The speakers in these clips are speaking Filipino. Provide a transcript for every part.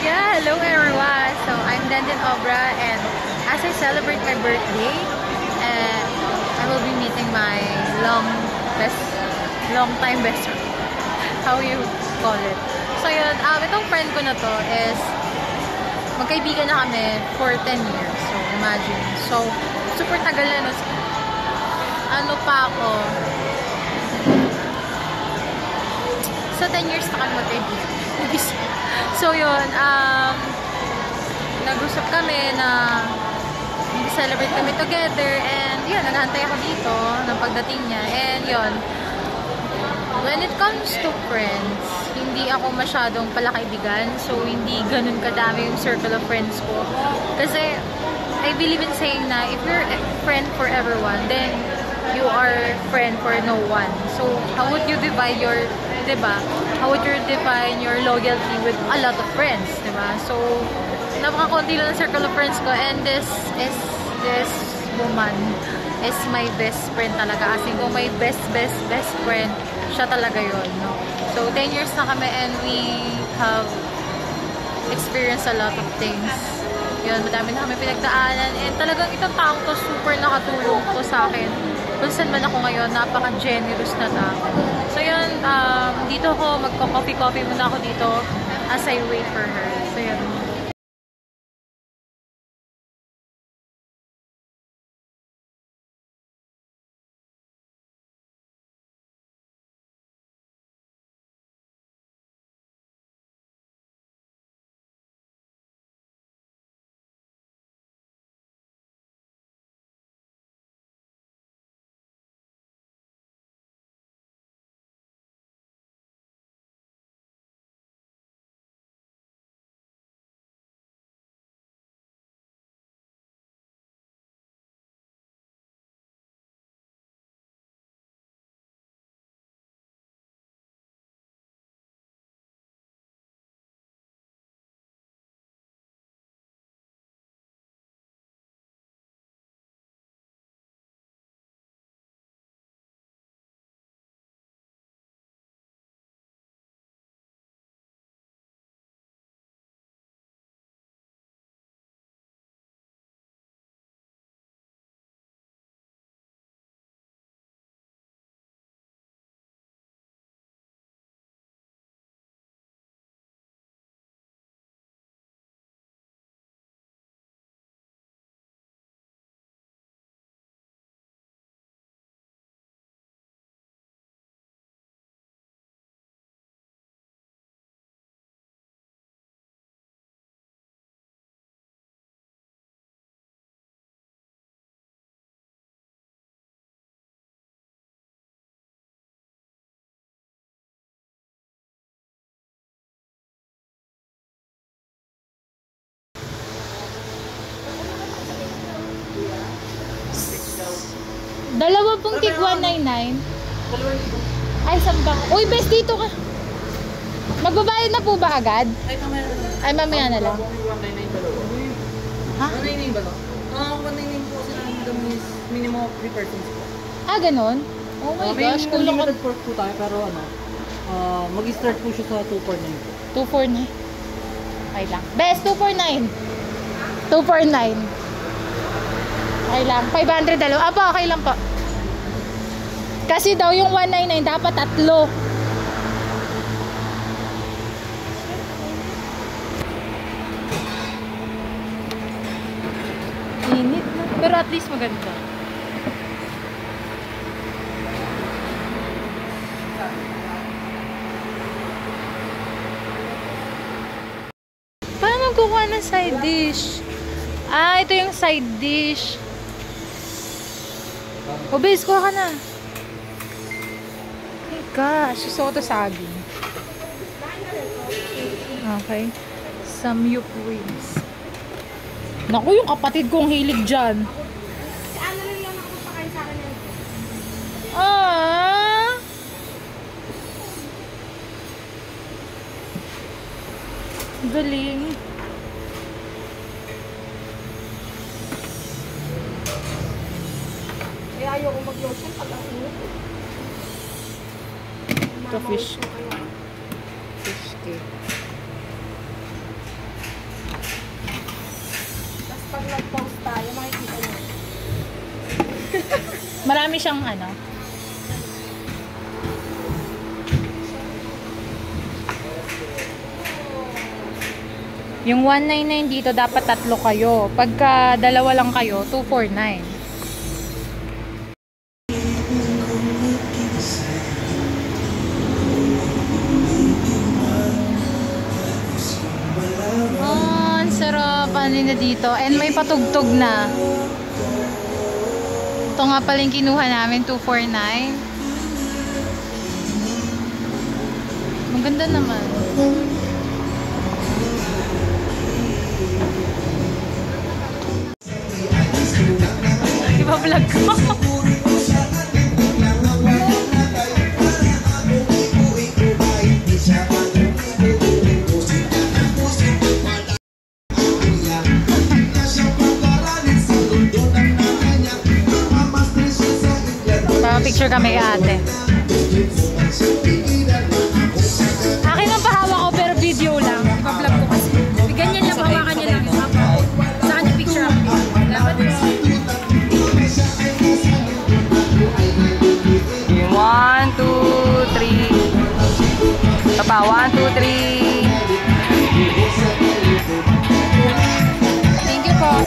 Yeah, hello everyone. So I'm Denden Obra, and as I celebrate my birthday, I will be meeting my long time best friend. How you call it? So yun, itong friend ko na to is magkaibigan na kami for 10 years. So imagine. So super tagal na, no? Ano pa ako? So 10 years na kami magkaibigan. So yun, nag-usap kami na mag-celebrate kami together, and yun, naghahantay ako dito ng pagdating niya. And yun, when it comes to friends, hindi ako masyadong palakaibigan, so hindi ganun kadami yung circle of friends ko. Kasi I believe in saying na if you're a friend for everyone, then you are friend for no one. So how would you divide your, diba? How would you define your loyalty with a lot of friends, diba? So napaka-konti lang ng circle of friends ko, and this woman is my best friend talaga. As in, kung my best friend, siya talaga yun, no? So 10 years na kami, and we have experienced a lot of things. Yun, madami na kami pinagdaanan, and talagang itong taong to super nakatulong to sa akin. Kung saan man ako ngayon, napaka-generous na tao. So yun, dito ako, magko-coffee muna ako dito as I wait for her. So yun. Dalawa pong tig 199. Ay, samba. Uy, best, dito ka. Magbabayad na po ba agad? Ay, mamaya na lang. Ha? 199 ba? 199 po sila ng minimum of 3 persons po. Ah, ganun? Oh my gosh, kulang ka. May limited po tayo, pero ano, mag-start po siya sa 249 po. 249. Ay lang. Best, 249. 249. Okay lang. 500 dalawa. Apo, okay lang po. Kasi daw yung 199 dapat tatlo. Init na. Pero at least maganda. Paano magkukuha ng side dish? Ah, ito yung side dish. O, base, kuha ka na. Oh my gosh, gusto ko ito saging. Okay. Samyup wings. Naku, yung kapatid kong hilig dyan. Ano lang yung nakapapakain sa akin yan? Ah! Galing. Kaya ayoko mag-lotion pag ang init. Ito fish. Fish cake. Marami siyang ano. Yung 199 dito, dapat 3 kayo. Pagka 2 lang kayo, 249. Oh, ang sarap. Ano na dito? And may patugtog na. Ito nga pala yung kinuha namin, 249. Maganda naman. Iba-vlog ko. Picture kami kay ate. Akin ang pahawa ko pero video lang. Pa-vlog ko kasi. Ganyan lang, hawakan niya lang. Sa kanya picture ako. Dapat 1, 2, 3. Ito pa, 1, 2, 3. thank you po.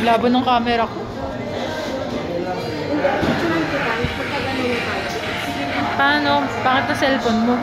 labo ng camera ko. Picturean kita, pagkagano'n tayo. Paano? Bakit na cellphone mo?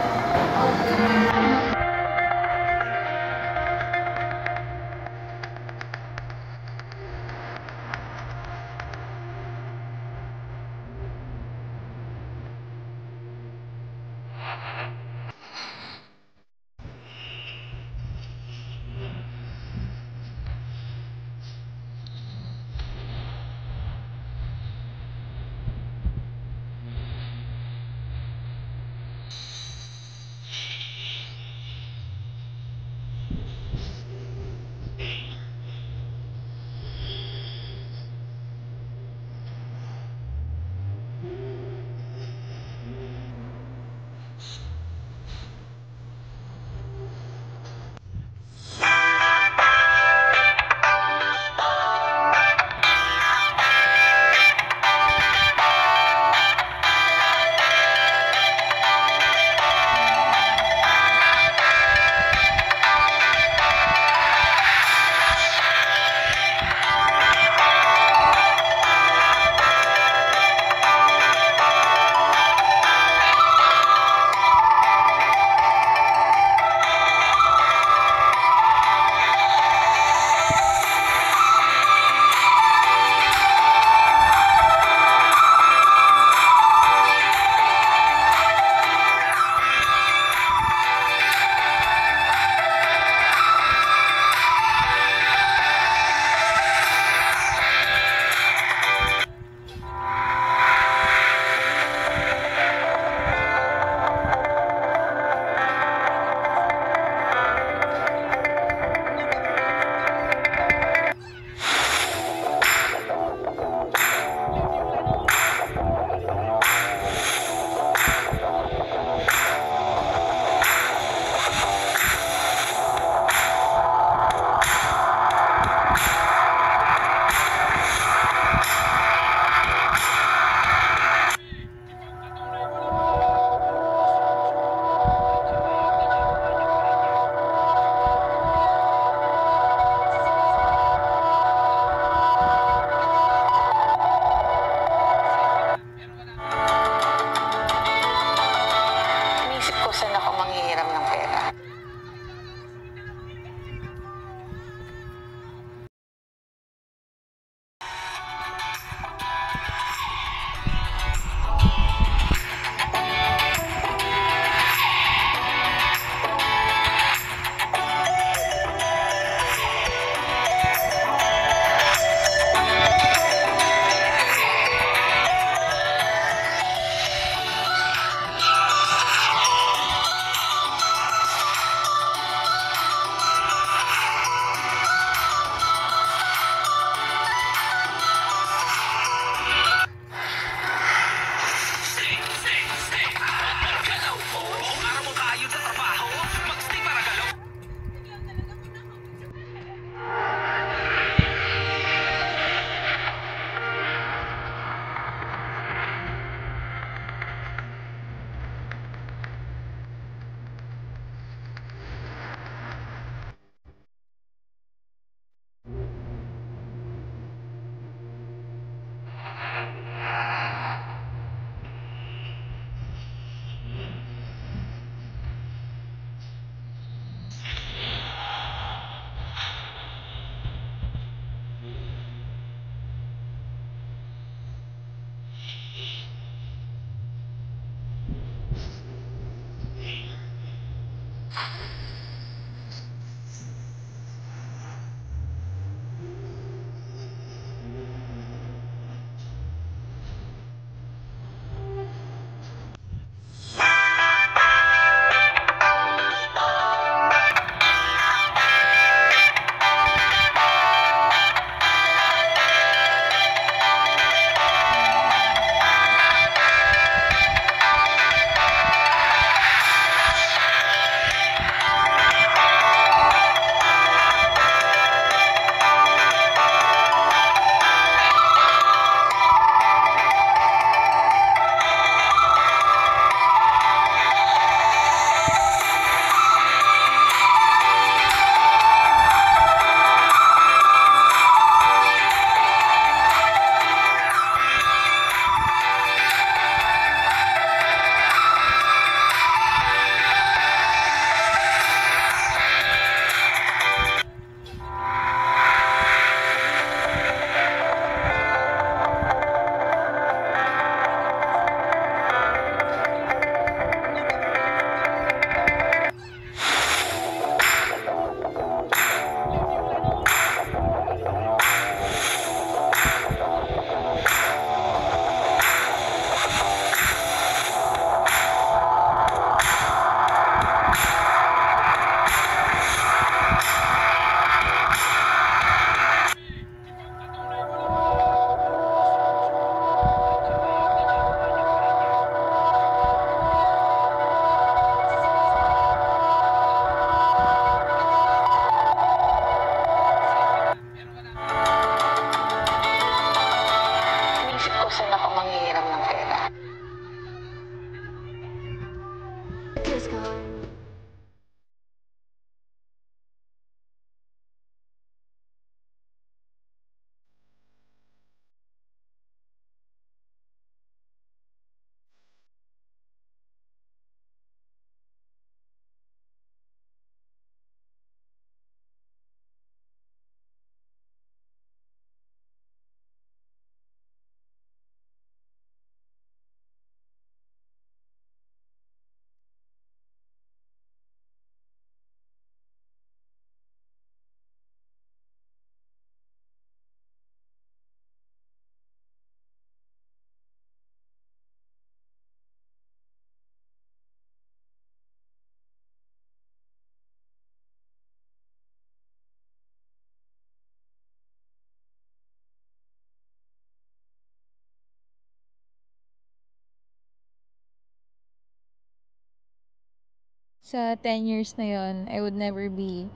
Sa 10 years na yon, I would never be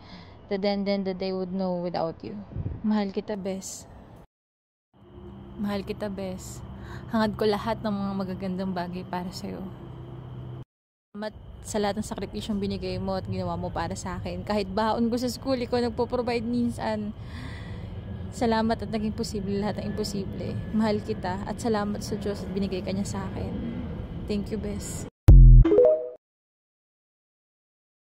the Denden that they would know without you. Mahal kita, bes. Mahal kita, bes. Hangad ko lahat ng mga magagandang bagay para sa'yo. Salamat sa lahat ng sakripisyong binigay mo at ginawa mo para sa akin. Kahit baon ko sa school, ikaw nagpo-provide minsan. Salamat at naging posible lahat ng imposible. Mahal kita at salamat sa Diyos at binigay ka niya sa akin. Thank you, bes.